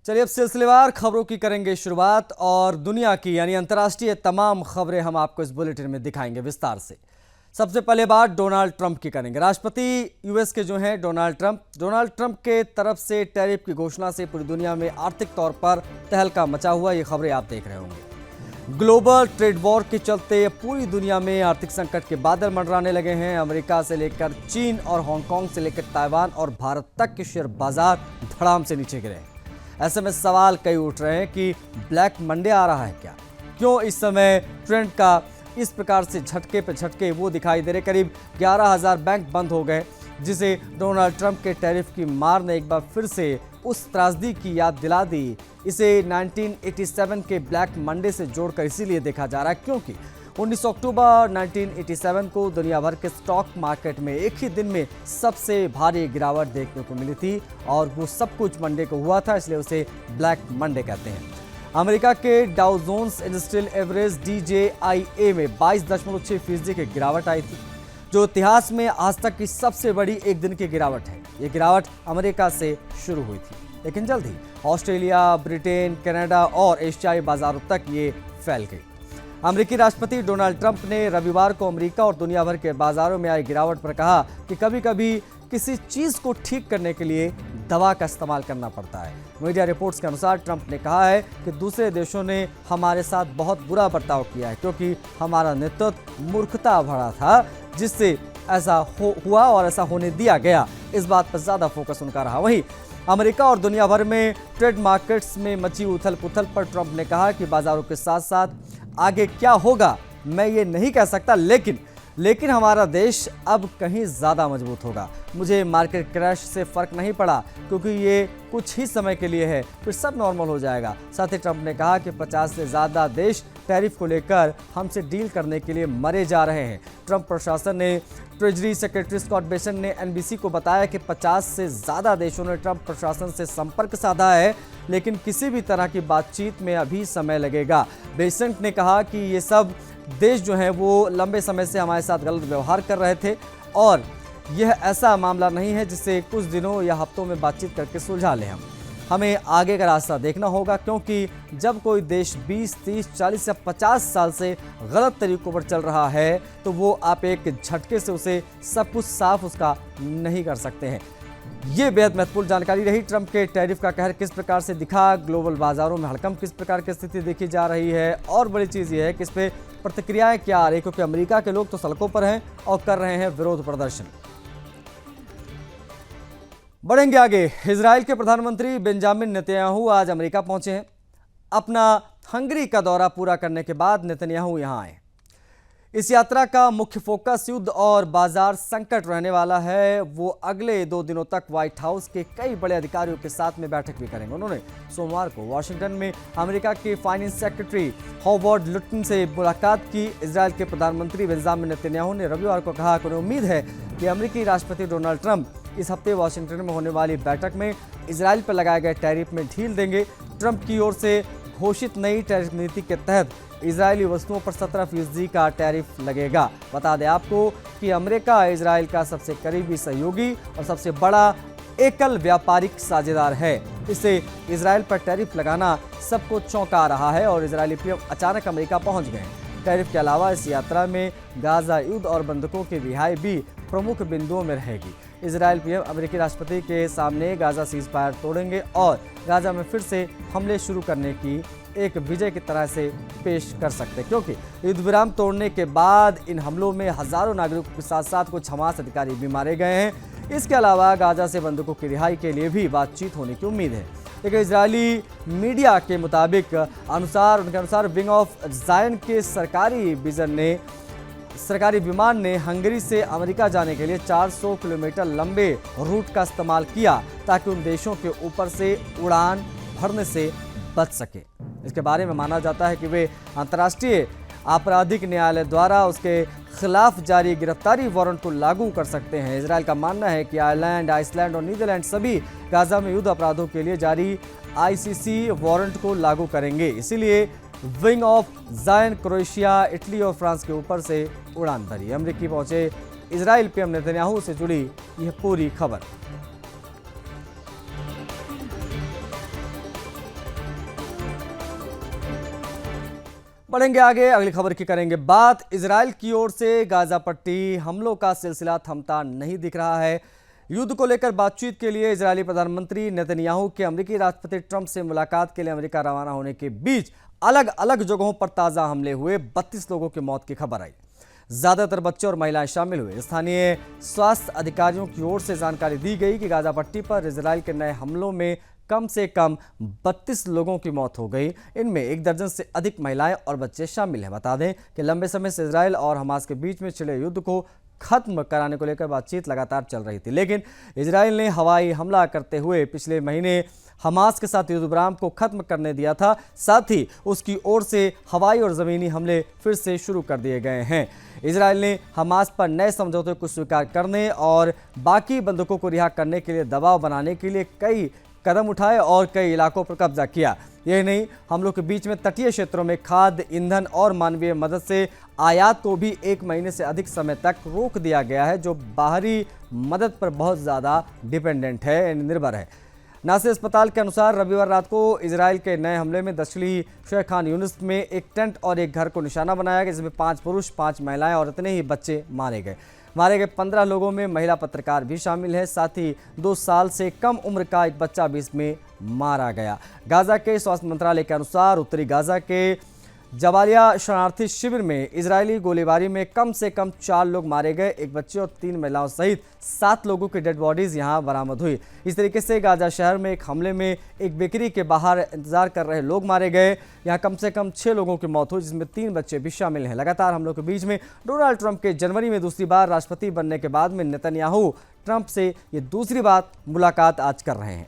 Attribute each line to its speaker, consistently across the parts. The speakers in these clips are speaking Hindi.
Speaker 1: चलिए अब सिलसिलेवार खबरों की करेंगे शुरुआत और दुनिया की यानी अंतर्राष्ट्रीय तमाम खबरें हम आपको इस बुलेटिन में दिखाएंगे विस्तार से। सबसे पहले बात डोनाल्ड ट्रंप की करेंगे। राष्ट्रपति यूएस के जो हैं डोनाल्ड ट्रंप के तरफ से टैरिफ की घोषणा से पूरी दुनिया में आर्थिक तौर पर तहलका मचा हुआ, ये खबरें आप देख रहे होंगे। ग्लोबल ट्रेड वॉर के चलते पूरी दुनिया में आर्थिक संकट के बादल मंडराने लगे हैं। अमेरिका से लेकर चीन और हांगकांग से लेकर ताइवान और भारत तक के शेयर बाजार धड़ाम से नीचे गिरे हैं। ऐसे में सवाल कई उठ रहे हैं कि ब्लैक मंडे आ रहा है क्या? क्यों इस समय ट्रेंड का इस प्रकार से झटके पे झटके वो दिखाई दे रहे। करीब 11,000 बैंक बंद हो गए, जिसे डोनाल्ड ट्रंप के टैरिफ की मार ने एक बार फिर से उस त्रासदी की याद दिला दी। इसे 1987 के ब्लैक मंडे से जोड़कर इसीलिए देखा जा रहा है क्योंकि 19 अक्टूबर 1987 को दुनिया भर के स्टॉक मार्केट में एक ही दिन में सबसे भारी गिरावट देखने को मिली थी और वो सब कुछ मंडे को हुआ था, इसलिए उसे ब्लैक मंडे कहते हैं। अमेरिका के Dow Jones industrial average DJIA में 22.6% की गिरावट आई थी, जो इतिहास में आज तक की सबसे बड़ी एक दिन की गिरावट है। ये गिरावट अमेरिका से शुरू हुई थी, लेकिन जल्द ही ऑस्ट्रेलिया, ब्रिटेन, कनाडा और एशियाई बाजारों तक ये फैल गई। अमेरिकी राष्ट्रपति डोनाल्ड ट्रंप ने रविवार को अमेरिका और दुनिया भर के बाजारों में आई गिरावट पर कहा कि कभी-कभी किसी चीज को ठीक करने के लिए दवा का इस्तेमाल करना पड़ता है। मीडिया रिपोर्ट्स के अनुसार ट्रंप ने कहा है कि दूसरे देशों ने हमारे साथ बहुत बुरा बर्ताव किया है क्योंकि हमारा नेतृत्व मूर्खता भरा था, जिससे ऐसा हुआ और ऐसा होने दिया गया। इस बात पर ज्यादा फोकस उनका रहा। वहीं अमेरिका और दुनिया भर में ट्रेड मार्केट्स में मची उथल पुथल पर ट्रंप ने कहा कि बाजारों के साथ साथ आगे क्या होगा मैं ये नहीं कह सकता, लेकिन हमारा देश अब कहीं ज़्यादा मजबूत होगा। मुझे मार्केट क्रैश से फ़र्क नहीं पड़ा क्योंकि ये कुछ ही समय के लिए है, फिर सब नॉर्मल हो जाएगा। साथ ही ट्रंप ने कहा कि 50 से ज़्यादा देश टैरिफ को लेकर हमसे डील करने के लिए मरे जा रहे हैं। ट्रंप प्रशासन ने ट्रेजरी सेक्रेटरी स्कॉट बेसेंट ने NBC को बताया कि 50 से ज़्यादा देशों ने ट्रंप प्रशासन से संपर्क साधा है, लेकिन किसी भी तरह की बातचीत में अभी समय लगेगा। बेसेंट ने कहा कि ये सब देश जो हैं वो लंबे समय से हमारे साथ गलत व्यवहार कर रहे थे और यह ऐसा मामला नहीं है जिसे कुछ दिनों या हफ्तों में बातचीत करके सुलझा लें। हमें आगे का रास्ता देखना होगा क्योंकि जब कोई देश 20, 30, 40 या 50 साल से गलत तरीकों पर चल रहा है तो वो आप एक झटके से उसे सब कुछ साफ उसका नहीं कर सकते हैं। ये बेहद महत्वपूर्ण जानकारी रही। ट्रंप के टैरिफ का कहर किस प्रकार से दिखा, ग्लोबल बाजारों में हड़कंप किस प्रकार की स्थिति देखी जा रही है और बड़ी चीज़ ये है कि इस पर प्रतिक्रियाएं क्या आ रही, क्योंकि अमेरिका के लोग तो सड़कों पर हैं और कर रहे हैं विरोध प्रदर्शन। बढ़ेंगे आगे। इजराइल के प्रधानमंत्री बेंजामिन नेतन्याहू आज अमेरिका पहुंचे हैं। अपना हंगरी का दौरा पूरा करने के बाद नेतन्याहू यहां आए। इस यात्रा का मुख्य फोकस युद्ध और बाजार संकट रहने वाला है। वो अगले 2 दिनों तक व्हाइट हाउस के कई बड़े अधिकारियों के साथ में बैठक भी करेंगे। उन्होंने सोमवार को वॉशिंगटन में अमेरिका के फाइनेंस सेक्रेटरी हॉवर्ड लुटन से मुलाकात की। इजराइल के प्रधानमंत्री बेंजामिन नेतन्याहू ने रविवार को कहा कि उन्हें उम्मीद है कि अमेरिकी राष्ट्रपति डोनाल्ड ट्रंप इस हफ्ते वॉशिंगटन में होने वाली बैठक में इजराइल पर लगाए गए टैरिफ में ढील देंगे। ट्रंप की ओर से घोषित नई टैरिफ नीति के तहत इजरायली वस्तुओं पर 17% का टैरिफ लगेगा। बता दें आपको कि अमेरिका इजराइल का सबसे करीबी सहयोगी और सबसे बड़ा एकल व्यापारिक साझेदार है। इससे इजराइल पर टैरिफ लगाना सबको चौंका रहा है और इजरायली पीएम अचानक अमेरिका पहुंच गए। टैरिफ के अलावा इस यात्रा में गाजा युद्ध और बंधकों की रिहाई भी प्रमुख बिंदुओं में रहेगी। इजरायल पीएम अमेरिकी राष्ट्रपति के सामने गाजा सीज फायर तोड़ेंगे और गाजा में फिर से हमले शुरू करने की एक विजय की तरह से पेश कर सकते हैं, क्योंकि युद्ध विराम तोड़ने के बाद इन हमलों में हजारों नागरिकों के साथ साथ कुछ हमास अधिकारी भी मारे गए हैं। इसके अलावा गाजा से बंधकों की रिहाई के लिए भी बातचीत होने की उम्मीद है। लेकिन इजरायली मीडिया के मुताबिक उनके अनुसार विंग ऑफ जायन के सरकारी विमान ने हंगरी से अमेरिका जाने के लिए 400 किलोमीटर लंबे रूट का इस्तेमाल किया ताकि उन देशों के ऊपर से उड़ान भरने से बच सके। इसके बारे में माना जाता है कि वे अंतर्राष्ट्रीय आपराधिक न्यायालय द्वारा उसके खिलाफ जारी गिरफ्तारी वारंट को लागू कर सकते हैं। इजरायल का मानना है कि आयरलैंड, आइसलैंड और नीदरलैंड सभी गाजा में युद्ध अपराधों के लिए जारी ICC वारंट को लागू करेंगे। इसीलिए विंग ऑफ जायन क्रोएशिया, इटली और फ्रांस के ऊपर से उड़ान भरी। अमेरिकी पहुंचे इजराइल पीएम नेतन्याहू से जुड़ी यह पूरी खबर। पढ़ेंगे आगे, अगली खबर की करेंगे बात। इजराइल की ओर से गाजा पट्टी हमलों का सिलसिला थमता नहीं दिख रहा है। युद्ध को लेकर बातचीत के लिए इजरायली प्रधानमंत्री नेतन्याहू के अमेरिकी राष्ट्रपति ट्रंप से मुलाकात के लिए अमेरिका रवाना होने के बीच अलग अलग जगहों पर ताजा हमले हुए। 32 लोगों की मौत की खबर आई, ज्यादातर बच्चे और महिलाएं शामिल हुए। स्थानीय स्वास्थ्य अधिकारियों की ओर से जानकारी दी गई कि गाजा पट्टी पर इजराइल के नए हमलों में कम से कम 32 लोगों की मौत हो गई। इनमें 1 दर्जन से अधिक महिलाएं और बच्चे शामिल हैं। बता दें कि लंबे समय से इजराइल और हमास के बीच में छिड़े युद्ध को खत्म कराने को लेकर बातचीत लगातार चल रही थी, लेकिन इजराइल ने हवाई हमला करते हुए पिछले महीने हमास के साथ युद्ध विराम को खत्म करने दिया था। साथ ही उसकी ओर से हवाई और जमीनी हमले फिर से शुरू कर दिए गए हैं। इजराइल ने हमास पर नए समझौते को स्वीकार करने और बाकी बंधकों को रिहा करने के लिए दबाव बनाने के लिए कई कदम उठाए और कई इलाकों पर कब्जा किया। यही नहीं, हम लोग के बीच में तटीय क्षेत्रों में खाद्य, ईंधन और मानवीय मदद से आयात को भी 1 महीने से अधिक समय तक रोक दिया गया है, जो बाहरी मदद पर बहुत ज़्यादा डिपेंडेंट है, निर्भर है। नासिर अस्पताल के अनुसार रविवार रात को इजराइल के नए हमले में दक्षिणी शेख खान यूनिस में एक टेंट और एक घर को निशाना बनाया गया, जिसमें 5 पुरुष, 5 महिलाएं और इतने ही बच्चे मारे गए। मारे गए 15 लोगों में महिला पत्रकार भी शामिल है। साथ ही 2 साल से कम उम्र का एक बच्चा भी इसमें मारा गया। गाजा के स्वास्थ्य मंत्रालय के अनुसार उत्तरी गाजा के जबालिया शरणार्थी शिविर में इजरायली गोलीबारी में कम से कम 4 लोग मारे गए। 1 बच्चे और 3 महिलाओं सहित 7 लोगों की डेड बॉडीज यहां बरामद हुई। इस तरीके से गाजा शहर में एक हमले में एक बेकरी के बाहर इंतजार कर रहे लोग मारे गए। यहां कम से कम 6 लोगों की मौत हुई, जिसमें 3 बच्चे भी शामिल हैं। लगातार हमलों के बीच में डोनाल्ड ट्रंप के जनवरी में दूसरी बार राष्ट्रपति बनने के बाद में नेतन्याहू ट्रंप से ये दूसरी बार मुलाकात आज कर रहे हैं।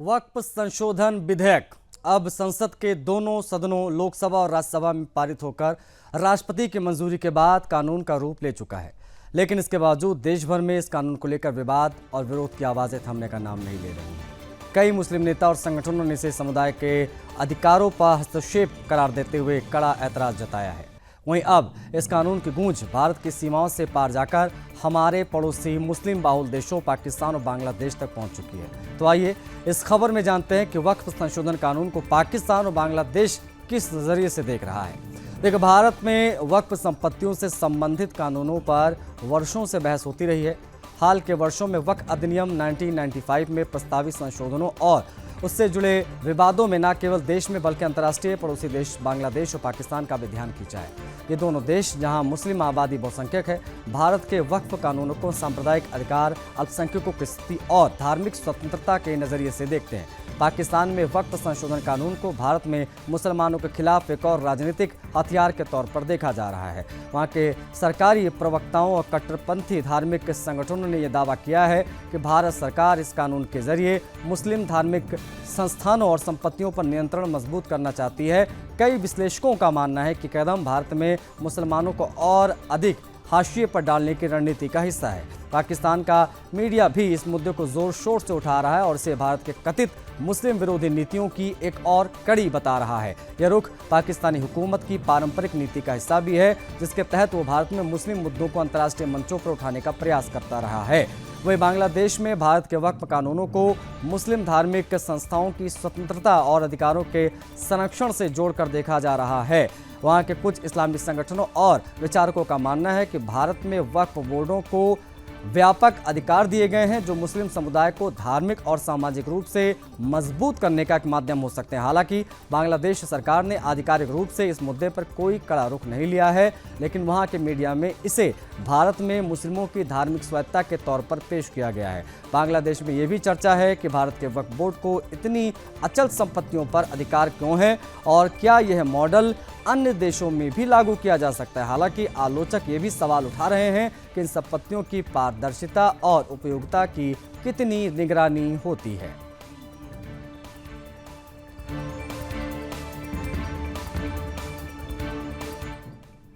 Speaker 1: वक्फ संशोधन विधेयक अब संसद के दोनों सदनों लोकसभा और राज्यसभा में पारित होकर राष्ट्रपति की मंजूरी के बाद कानून का रूप ले चुका है, लेकिन इसके बावजूद देश भर में इस कानून को लेकर विवाद और विरोध की आवाज़ें थमने का नाम नहीं ले रही हैं। कई मुस्लिम नेता और संगठनों ने इसे समुदाय के अधिकारों पर हस्तक्षेप करार देते हुए कड़ा ऐतराज जताया है। वहीं अब इस कानून की गूंज भारत की सीमाओं से पार जाकर हमारे पड़ोसी मुस्लिम बाहुल देशों पाकिस्तान और बांग्लादेश तक पहुंच चुकी है। तो आइए इस खबर में जानते हैं कि वक्फ संशोधन कानून को पाकिस्तान और बांग्लादेश किस नजरिए से देख रहा है। देखिए, भारत में वक्फ संपत्तियों से संबंधित कानूनों पर वर्षों से बहस होती रही है। हाल के वर्षों में वक्फ अधिनियम 1995 में प्रस्तावित संशोधनों और उससे जुड़े विवादों में न केवल देश में बल्कि अंतर्राष्ट्रीय पड़ोसी देश बांग्लादेश और पाकिस्तान का भी ध्यान खींचा है। ये दोनों देश, जहां मुस्लिम आबादी बहुसंख्यक है, भारत के वक्फ कानूनों को सांप्रदायिक अधिकार, अल्पसंख्यकों की स्थिति और धार्मिक स्वतंत्रता के नजरिए से देखते हैं। पाकिस्तान में वक्फ संशोधन कानून को भारत में मुसलमानों के खिलाफ एक और राजनीतिक हथियार के तौर पर देखा जा रहा है। वहाँ के सरकारी प्रवक्ताओं और कट्टरपंथी धार्मिक संगठनों ने यह दावा किया है कि भारत सरकार इस कानून के जरिए मुस्लिम धार्मिक संस्थानों और संपत्तियों पर नियंत्रण मजबूत करना चाहती है। कई विश्लेषकों का मानना है कि कदम भारत में मुसलमानों को और अधिक हाशिए पर डालने की रणनीति का हिस्सा है। पाकिस्तान का मीडिया भी इस मुद्दे को जोर शोर से उठा रहा है और इसे भारत के कथित मुस्लिम विरोधी नीतियों की एक और कड़ी बता रहा है। यह रुख पाकिस्तानी हुकूमत की पारंपरिक नीति का हिस्सा भी है, जिसके तहत वो भारत में मुस्लिम मुद्दों को अंतर्राष्ट्रीय मंचों पर उठाने का प्रयास करता रहा है। वहीं बांग्लादेश में भारत के वक्फ कानूनों को मुस्लिम धार्मिक संस्थाओं की स्वतंत्रता और अधिकारों के संरक्षण से जोड़कर देखा जा रहा है। वहाँ के कुछ इस्लामी संगठनों और विचारकों का मानना है कि भारत में वक्फ बोर्डों को व्यापक अधिकार दिए गए हैं, जो मुस्लिम समुदाय को धार्मिक और सामाजिक रूप से मजबूत करने का एक माध्यम हो सकते हैं। हालांकि बांग्लादेश सरकार ने आधिकारिक रूप से इस मुद्दे पर कोई कड़ा रुख नहीं लिया है, लेकिन वहां के मीडिया में इसे भारत में मुस्लिमों की धार्मिक स्वायत्तता के तौर पर पेश किया गया है। बांग्लादेश में यह भी चर्चा है कि भारत के वक्फ बोर्ड को इतनी अचल संपत्तियों पर अधिकार क्यों है और क्या यह मॉडल अन्य देशों में भी लागू किया जा सकता है। हालांकि आलोचक ये भी सवाल उठा रहे हैं कि इन संपत्तियों की पारदर्शिता और उपयोगिता की कितनी निगरानी होती है।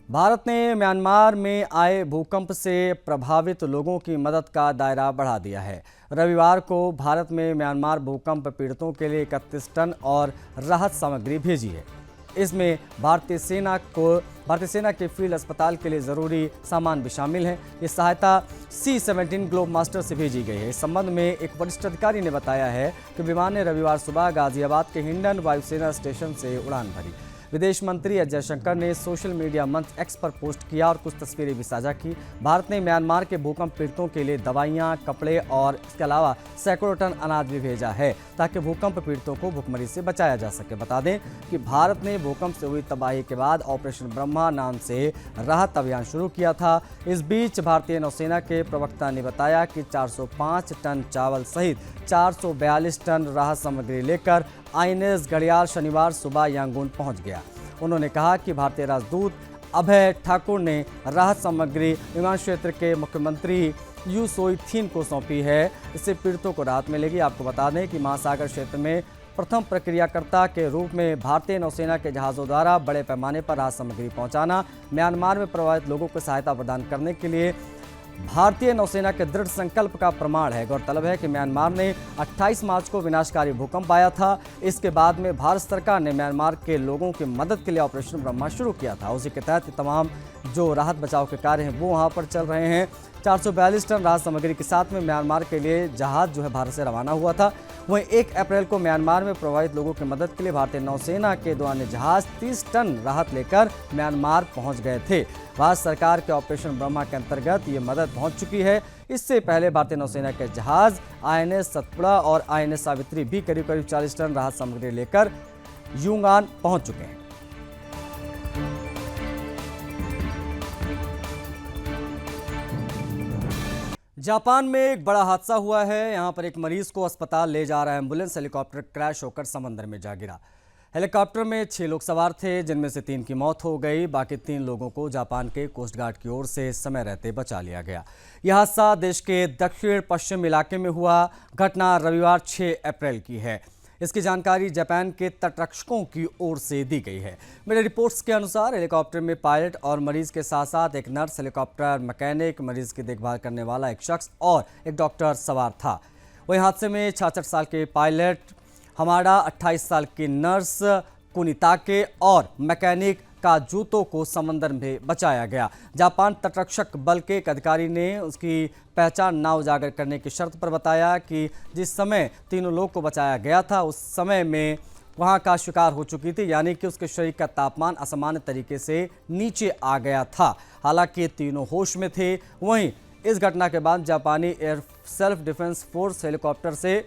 Speaker 1: भारत ने म्यांमार में आए भूकंप से प्रभावित लोगों की मदद का दायरा बढ़ा दिया है। रविवार को भारत में म्यांमार भूकंप पीड़ितों के लिए 31 टन और राहत सामग्री भेजी है। इसमें भारतीय सेना के फील्ड अस्पताल के लिए ज़रूरी सामान भी शामिल हैं। ये सहायता C-17 ग्लोब मास्टर से भेजी गई है। इस संबंध में एक वरिष्ठ अधिकारी ने बताया है कि विमान ने रविवार सुबह गाजियाबाद के हिंडन वायुसेना स्टेशन से उड़ान भरी। विदेश मंत्री एस जयशंकर ने सोशल मीडिया मंच एक्स पर पोस्ट किया और कुछ तस्वीरें भी साझा की। भारत ने म्यांमार के भूकंप पीड़ितों के लिए दवाइयां, कपड़े और इसके अलावा सैकड़ों टन अनाज भी भेजा है ताकि भूकंप पीड़ितों को भूखमरी से बचाया जा सके। बता दें कि भारत ने भूकंप से हुई तबाही के बाद ऑपरेशन ब्रह्मा नाम से राहत अभियान शुरू किया था। इस बीच भारतीय नौसेना के प्रवक्ता ने बताया कि 405 टन चावल सहित 442 टन राहत सामग्री लेकर आईएनएस घड़ियाल शनिवार सुबह यांगून पहुंच गया। उन्होंने कहा कि भारतीय राजदूत अभय ठाकुर ने राहत सामग्री विमान क्षेत्र के मुख्यमंत्री यू सोई थीन को सौंपी है। इससे पीड़ितों को राहत मिलेगी। आपको बता दें कि महासागर क्षेत्र में प्रथम प्रक्रियाकर्ता के रूप में भारतीय नौसेना के जहाज़ों द्वारा बड़े पैमाने पर राहत सामग्री पहुंचाना म्यांमार में प्रभावित लोगों को सहायता प्रदान करने के लिए भारतीय नौसेना के दृढ़ संकल्प का प्रमाण है। गौरतलब है कि म्यांमार ने 28 मार्च को विनाशकारी भूकंप आया था। इसके बाद में भारत सरकार ने म्यांमार के लोगों की मदद के लिए ऑपरेशन ब्रह्मा शुरू किया था। उसी के तहत तमाम जो राहत बचाव के कार्य हैं वो वहाँ पर चल रहे हैं। 442 टन राहत सामग्री के साथ में म्यांमार के लिए जहाज जो है भारत से रवाना हुआ था। वहीं 1 अप्रैल को म्यांमार में प्रभावित लोगों की मदद के लिए भारतीय नौसेना के 2 अन्य जहाज 30 टन राहत लेकर म्यांमार पहुंच गए थे। भारत सरकार के ऑपरेशन ब्रह्मा के अंतर्गत ये मदद पहुंच चुकी है। इससे पहले भारतीय नौसेना के जहाज आईएनएस सतपुड़ा और आईएनएस सावित्री भी करीब 40 टन राहत सामग्री लेकर यूंगान पहुंच चुके हैं। जापान में एक बड़ा हादसा हुआ है। यहां पर एक मरीज को अस्पताल ले जा रहा एम्बुलेंस हेलीकॉप्टर क्रैश होकर समंदर में जा गिरा। हेलीकॉप्टर में 6 लोग सवार थे, जिनमें से 3 की मौत हो गई। बाकी 3 लोगों को जापान के कोस्ट गार्ड की ओर से समय रहते बचा लिया गया। यह हादसा देश के दक्षिण पश्चिम इलाके में हुआ। घटना रविवार 6 अप्रैल की है। इसकी जानकारी जापान के तटरक्षकों की ओर से दी गई है। मेरे रिपोर्ट्स के अनुसार हेलीकॉप्टर में पायलट और मरीज के साथ साथ एक नर्स, हेलीकॉप्टर मैकेनिक, मरीज की देखभाल करने वाला एक शख्स और एक डॉक्टर सवार था। वहीं हादसे में 66 साल के पायलट हमारा 28 साल की नर्स कुनिताके और मैकेनिक का जूतों को समंदर में बचाया गया। जापान तटरक्षक बल के एक अधिकारी ने उसकी पहचान ना उजागर करने की शर्त पर बताया कि जिस समय तीनों लोग को बचाया गया था उस समय में वहां का शिकार हो चुकी थी, यानी कि उसके शरीर का तापमान असामान्य तरीके से नीचे आ गया था। हालांकि तीनों होश में थे। वहीं इस घटना के बाद जापानी air self defence force helicopter से